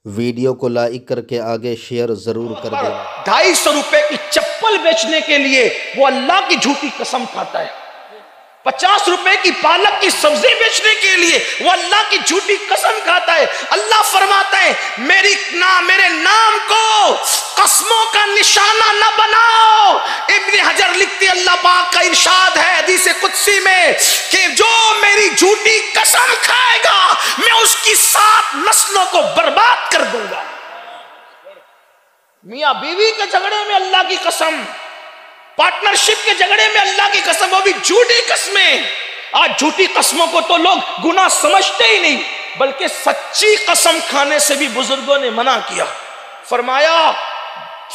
Video کو like کر کے آگے شیئر ضرور کر دینا۔ 250 روپے کی چپل بیچنے کے لیے وہ اللہ کی جھوٹی قسم کھاتا ہے، 50 روپے کی پالک کی سبزی بیچنے کے لیے وہ اللہ کی جھوٹی قسم کھاتا ہے۔ اللہ فرماتا ہے میرے نام کو قسموں کا نشانہ نہ بناؤ۔ ابن حجر لکھتے اللہ پاک کا ارشاد ہے حدیث قدسی میں کہ جو میری جھوٹی قسم کھائے گا میں اس کی 7 نسلوں کو برباد کر دوں گا۔ میاں بیوی کے جھگڑے میں اللہ کی قسم، پارٹنرشپ کے جھگڑے میں اللہ کی قسم، وہ بھی جھوٹی قسمیں۔ آج جھوٹی قسموں کو تو لوگ گناہ سمجھتے ہی نہیں، بلکہ سچی قسم کھانے سے بھی بزرگوں نے منع کیا، فرمایا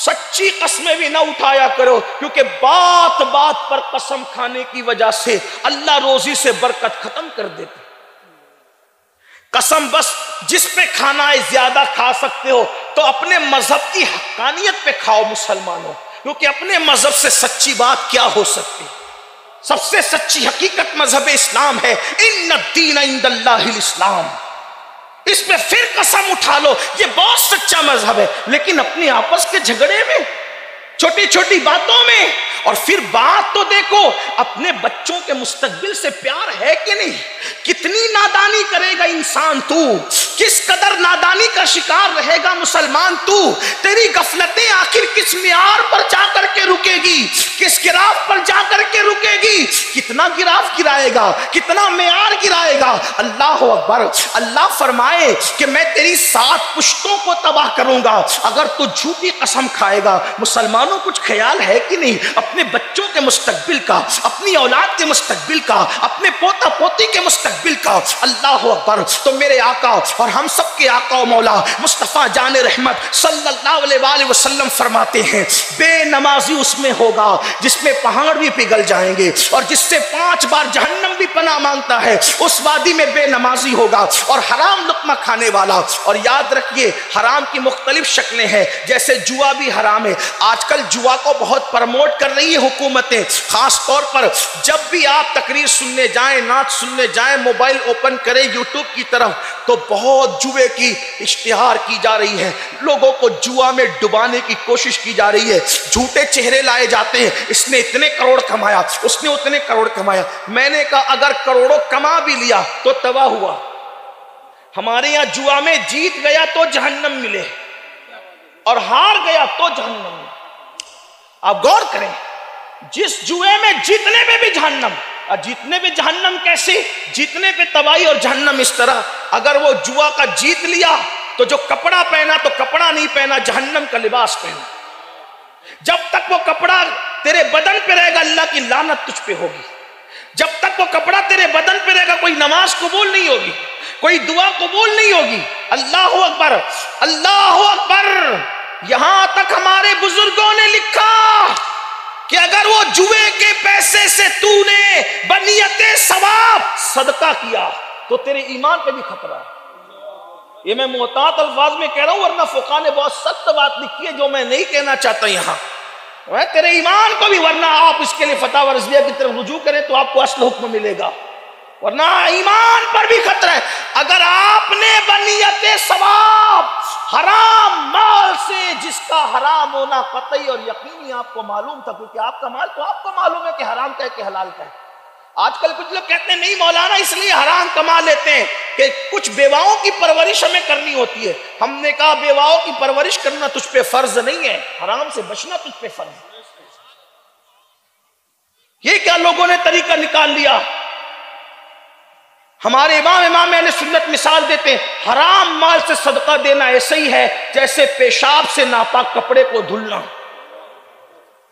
سچی قسمیں بھی نہ اٹھایا کرو، کیونکہ بات بات پر قسم کھانے کی وجہ سے اللہ روزی سے برکت ختم کر دیتے۔ قسم بس جس پہ کھانا ہے زیادہ کھا سکتے ہو تو اپنے مذہب کی حقانیت پہ کھاؤ مسلمانوں، کیونکہ اپنے مذہب سے سچی بات کیا ہو سکتی؟ سب سے سچی حقیقت مذہب اسلام ہے، ان الدین عند اللہ الاسلام۔ اس میں پھر قسم اٹھا لو، یہ بہت سچا مذہب ہے، لیکن اپنے آپس کے جھگڑے میں، چھوٹی چھوٹی باتوں میں، اور پھر بات تو دیکھو اپنے بچوں کے مستقبل سے پیار ہے کہ نہیں؟ کتنی نادانی کرے گا انسان تو، کس قدر نادانی کا شکار رہے گا مسلمان تو، تیری غفلتیں آخر کس معیار پر جا کر کے رکے گی، کس گراف پر جا کر کے رکے گی؟ کتنا گراف گرائے گا، کتنا معیار گرائے گا؟ اللہ اکبر۔ اللہ فرمائے کہ میں تیری 7 پشتوں کو تباہ کروں گا اگر تو جھوٹی قسم کھائے گا۔ مسلمانوں کچھ خیال ہے کہ نہیں اپنے بچوں کے مستقبل کا، اپنی اولاد کے مستقبل کا، اپنے پوتا پوتی کے مستقبل کا؟ اللہ اکبر۔ تو میرے آقا اور ہم سب کے آقا و مولا مصطفیٰ جان رحمت صلی اللہ علیہ وآلہ وسلم فرماتے ہیں بے نمازی اس میں ہوگا جس میں پہاڑ بھی پگھل جائیں گے، اور جس سے 5 بار جہنم بھی پناہ مانگتا ہے اس وادی میں بے نمازی ہوگا، اور حرام لقمہ کھانے والا۔ اور یاد رکھیے حرام کی مختلف شکلیں ہیں، جیسے جوا بھی حرام ہے۔ آج کل جوا کو بہت پرموٹ کر رہی ہے حکومتیں، خاص طور پر جب بھی آپ تقریر سننے جائیں، نعت سننے جائیں، موبائل اوپن کریں یوٹیوب کی طرف، تو بہت جوے کی اشتہار کی جا رہی ہے، لوگوں کو جوا میں ڈبانے کی کوشش کی جا رہی ہے، جھوٹے چہرے لائے جاتے ہیں، اس نے اتنے کروڑ کمایا، اس نے اتنے کروڑ کمایا۔ میں نے کہا اگر کروڑوں کما بھی لیا تو تباہ ہوا۔ ہمارے یہاں جوا میں جیت گیا تو جہنم ملے، اور ہار گیا تو جہنم ملے۔ آپ غور کریں، جس جوئے میں جیتنے پہ بھی جہنم، جیتنے پہ جہنم کیسے؟ جیتنے پہ تباہی اور جہنم اس طرح، اگر وہ جوا کا جیت لیا تو جو کپڑا پہنا تو کپڑا نہیں پہنا، جہنم کا لباس پہنا۔ جب تک وہ کپڑا تیرے بدن پہ رہے گا اللہ کی لعنت تجھ پہ ہوگی، جب تک وہ کپڑا تیرے بدن پہ رہے گا کوئی نماز قبول نہیں ہوگی، کوئی دعا قبول نہیں ہوگی۔ اللہ اکبر، اللہ اکبر۔ یہاں تک ہمارے بزرگوں نے لکھا کہ اگر وہ جوئے کے پیسے سے تو نے بنیت ثواب صدقہ کیا تو تیرے ایمان پہ بھی خطرہ ہے۔ یہ میں محتاط الفاظ میں کہہ رہا ہوں، ورنہ فقہاء نے بہت سخت بات لکھی ہے جو میں نہیں کہنا چاہتا یہاں، تیرے ایمان کو بھی، ورنہ آپ اس کے لیے فتاوی رضویہ کی طرف رجوع کریں تو آپ کو اصل حکم ملے گا، ورنہ ایمان پر بھی خطرہ ہے۔ اگر آپ نے بنیت ثواب حرام مال سے، جس کا حرام ہونا قطعی اور یقینی آپ کو معلوم تھا، کیونکہ آپ کا مال تو آپ کو معلوم ہے کہ حرام کا ہے کہ حلال کا ہے۔ آج کل کچھ لوگ کہتے ہیں نہیں مولانا اس لیے حرام کما لیتے ہیں کہ کچھ بیواؤں کی پرورش ہمیں کرنی ہوتی ہے۔ ہم نے کہا بیواؤں کی پرورش کرنا تجھ پہ فرض نہیں ہے، حرام سے بچنا تجھ پہ فرض ہے۔ یہ کیا لوگوں نے طریقہ نکال لیا؟ ہمارے امام اہل سنت مثال دیتے ہیں، حرام مال سے صدقہ دینا ایسے ہی ہے جیسے پیشاب سے ناپاک کپڑے کو دھلنا۔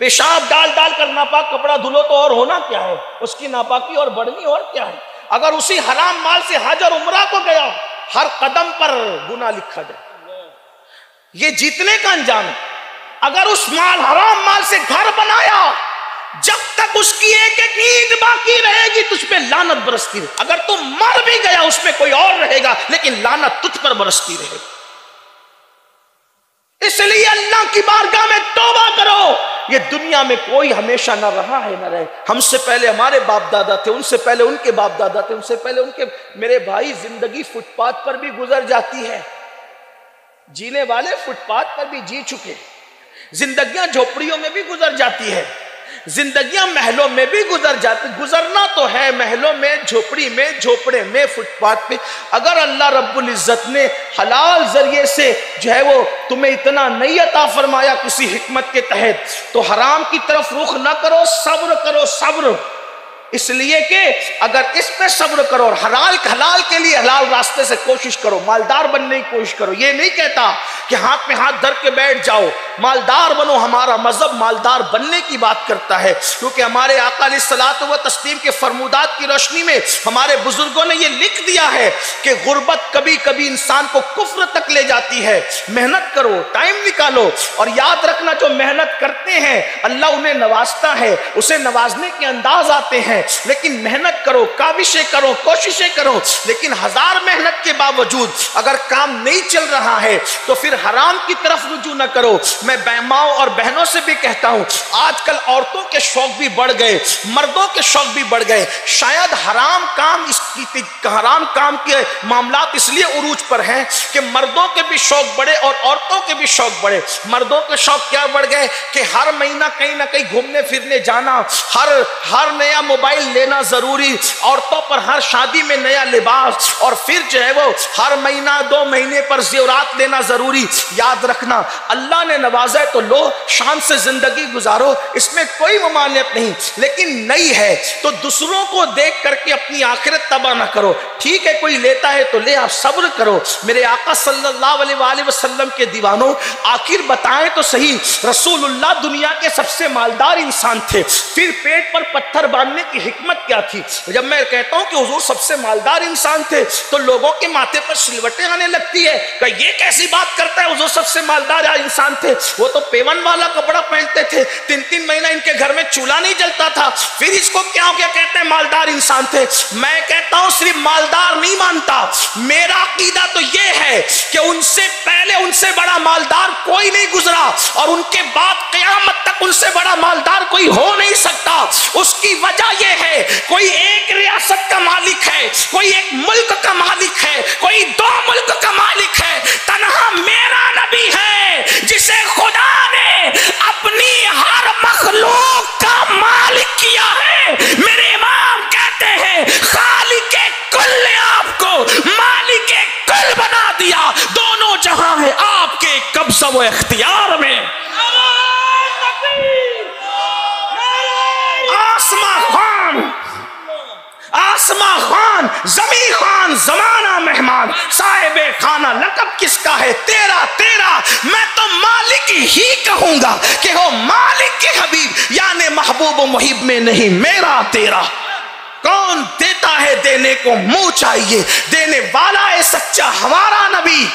پیشاب ڈال ڈال کر ناپاک کپڑا دھلو تو اور ہونا کیا ہے، اس کی ناپاکی اور بڑھنی اور کیا ہے۔ اگر اسی حرام مال سے حج اور عمرہ کو گیا، ہر قدم پر گناہ لکھا جائے۔ یہ جیتنے کا انجام ہے۔ اگر اس حرام مال سے گھر بنایا، جب تک اس کی ایک ایک اینٹ باقی رہے گی تجھ پہ لعنت برستی رہے۔ اگر تم مر بھی گیا اس میں کوئی اور رہے گا لیکن لعنت تجھ پر برستی رہے گی۔ اس لیے اللہ کی بارگاہ میں توبہ کرو۔ یہ دنیا میں کوئی ہمیشہ نہ رہا ہے نہ رہے۔ ہم سے پہلے ہمارے باپ دادا تھے، ان سے پہلے ان کے باپ دادا تھے، ان سے پہلے ان کے، میرے بھائی زندگی فٹ پاتھ پر بھی گزر جاتی ہے۔ जीने वाले फुटपाथ पर भी जी चुके, जिंदगियां झोपड़ियों में भी गुजर जाती है, जिंदगियां महलों में भी गुजर जाती, गुजरना तो है महलों में, झोपड़ी में, झोपड़े में, फुटपाथ पे। अगर अल्लाह रब्बुल इज्जत ने हलाल जरिए से जो है वो तुम्हें इतना नहीं अता फरमाया किसी हिकमत के तहत, तो हराम की तरफ रुख ना करो, सब्र करो, सब्र। इसलिए कि अगर इस पे सब्र करो और हलाल के लिए हलाल रास्ते से कोशिश करो, मालदार बनने की कोशिश करो। ये नहीं कहता कि हाथ में हाथ धर के बैठ जाओ, मालदार बनो। हमारा मजहब मालदार बनने की बात करता है, क्योंकि हमारे आका अलैहिस्सलातु व तस्लीम के फरमुदात की रोशनी में हमारे बुजुर्गों ने ये लिख दिया है कि गुर्बत कभी कभी इंसान को कुफ्र तक ले जाती है। मेहनत करो, टाइम निकालो, और याद रखना जो मेहनत करते हैं अल्लाह उन्हें नवाजता है, उसे नवाजने के अंदाज आते हैं। लेकिन मेहनत करो, काविशें करो, कोशिशें करो, लेकिन हजार मेहनत के बावजूद अगर काम नहीं चल रहा है तो फिर हराम की तरफ रुजू न करो। मैं माओ और बहनों से भी कहता हूं, आजकल औरतों के शौक भी बढ़ गए, मर्दों के शौक भी बढ़ गए। शायद हराम काम के मामलात इसलिए उरूज पर हैं कि मर्दों के भी शौक बढ़े और औरतों के भी शौक बढ़े। मर्दों के शौक क्या बढ़ गए कि हर महीना कहीं ना कहीं घूमने फिरने जाना, हर नया मोबाइल लेना जरूरी, औरतों पर हर शादी में नया लिबास, और फिर जो है वो हर महीना 2 महीने पर ज़ेवरात लेना जरूरी। याद रखना, अल्लाह ने नवाजा है तो लो, शान से जिंदगी गुजारो, इसमें कोई ममानियत नहीं। लेकिन नहीं है तो दूसरों को देख करके अपनी आखिरत तबाह ना करो। ठीक है, कोई लेता है तो ले, आप सब्र करो। मेरे आका सल्लल्लाहु अलैहि वसल्लम के दीवानों, आखिर बताएं तो सही, रसूलुल्लाह दुनिया के सबसे मालदार इंसान थे, फिर पेट पर पत्थर बांधने की हिकमत क्या थी? जब मैं कहता हूं कि हुजूर सबसे मालदार इंसान थे तो लोगों के माथे पर सिलवटें आने लगती है कि ये कैसी बात करता है, हुजूर सबसे मालदार इंसान थे। वो तो पेवन वाला कपड़ा पहनते थे, 3-3 महीना इनके घर में चूल्हा नहीं जलता था, फिर इसको क्या हो गया कहते हैं मालदार इंसान थे। मैं कहता हूं सिर्फ मालदार नहीं मानता, मेरा अकीदा तो ये है कि उनसे पहले उनसे बड़ा मालदार कोई नहीं गुजरा और उनके बाद क़यामत तक उनसे बड़ा मालदार कोई हो नहीं सकता। उसकी वजह यह है, कोई एक रियासत का मालिक है, कोई एक मुल्क का मालिक है, कोई 2 मुल्क का मालिक है, तन्हा मेरा नबी है जिसे खुदा ने अपनी हर मखलूक का मालिक किया है। मेरे इमाम कहते हैं खालिके कुल ने आपको मालिके कुल बना दिया, दोनों जहां है आपके कब्ज़ा व इख्तियार में। आसमां खान, जमी खान, जमाना मेहमान, साहिबे खाना लक़ब किसका है? तेरा। मैं तो मालिक ही कहूंगा कि वो मालिक के हबीब यानी महबूब मुहिब में नहीं मेरा तेरा। कौन देता है देने को मुंह चाहिए, देने वाला है सच्चा हमारा नबी।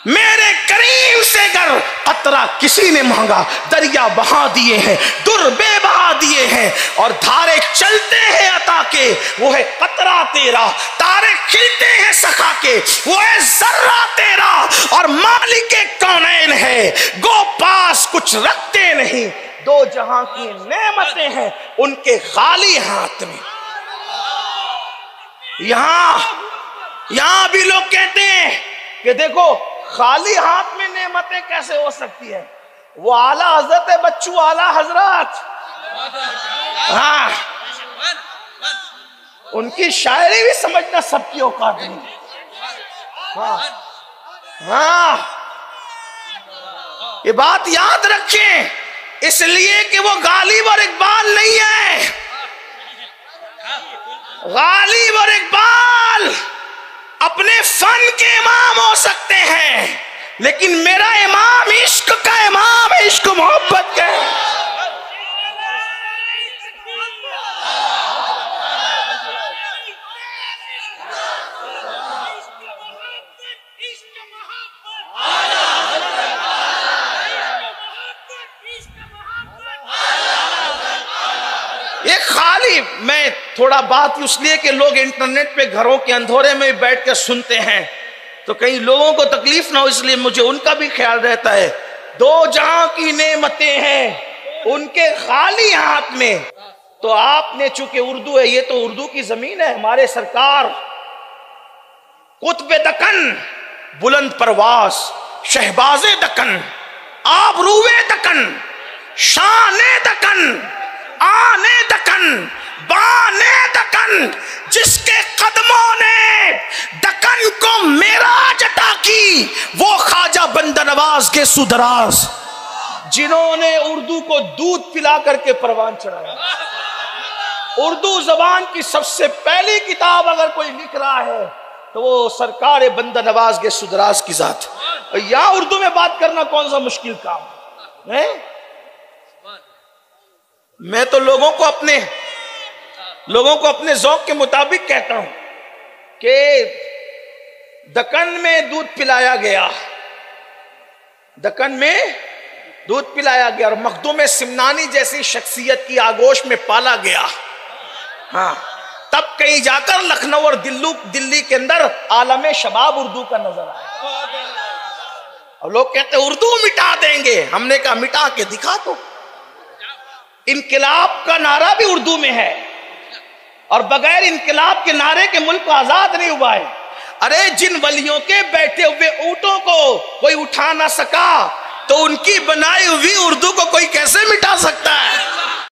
मेरे करीम से गर कतरा किसी ने मांगा, दरिया बहा दिए हैं, दुर्बे बहा दिए हैं, और धारे चलते हैं अता के, वो है कतरा तेरा। तारे खिलते हैं सखा के, वो है जर्रा तेरा। और मालिक कौनैन है, गो पास कुछ रखते नहीं, 2 जहां की नेमतें हैं उनके खाली हाथ में। यहां भी लोग कहते हैं कि देखो खाली हाथ में नेमतें कैसे हो सकती है? वो आला हजरत है बच्चू, आला हजरत। हाँ, उनकी शायरी भी समझना सबकी औकात नहीं। हाँ, ये बात याद रखें, इसलिए कि वो गालिब और इकबाल नहीं है। गालिब और इकबाल अपने फन के इमाम हो सकते हैं, लेकिन मेरा इमाम इश्क का इमाम है, इश्क मोहब्बत का। ये खाली मैं थोड़ा बात इसलिए कि लोग इंटरनेट पे घरों के अंधेरे में बैठ कर सुनते हैं तो कई लोगों को तकलीफ ना हो, इसलिए मुझे उनका भी ख्याल रहता है। 2 जहां की नेमतें हैं उनके खाली हाथ में। तो आपने चूंकि उर्दू है, ये तो उर्दू की जमीन है, हमारे सरकार कुतुब दक्कन बुलंद परवास, शहबाजे दकन, आबरूए दकन, शाने दकन, आने दकन, बाने दकन, जिसके कदमों ने दकन को मेराज अता की, वो ख्वाजा बंदा नवाज के सुदराज, जिन्होंने उर्दू को दूध पिला करके परवान चढ़ाया। उर्दू जबान की सबसे पहली किताब अगर कोई लिख रहा है तो वो सरकार बंदा नवाज के सुदराज की जात। या उर्दू में बात करना कौन सा मुश्किल काम है? मैं तो लोगों को अपने ज़ौक़ के मुताबिक कहता हूं कि दक्कन में दूध पिलाया गया, दक्कन में दूध पिलाया गया और मखदूम सिमनानी जैसी शख्सियत की आगोश में पाला गया। हाँ, तब कहीं जाकर लखनऊ और दिल्ली के अंदर आलम शबाब उर्दू का नजर आया। और लोग कहते उर्दू मिटा देंगे, हमने कहा मिटा के दिखा दो। इनकलाब का नारा भी उर्दू में है और बगैर इनकलाब के नारे के मुल्क को आजाद नहीं हुआ है। अरे जिन वलियों के बैठे हुए ऊंटों को कोई उठा ना सका तो उनकी बनाई हुई उर्दू को कोई कैसे मिटा सकता है?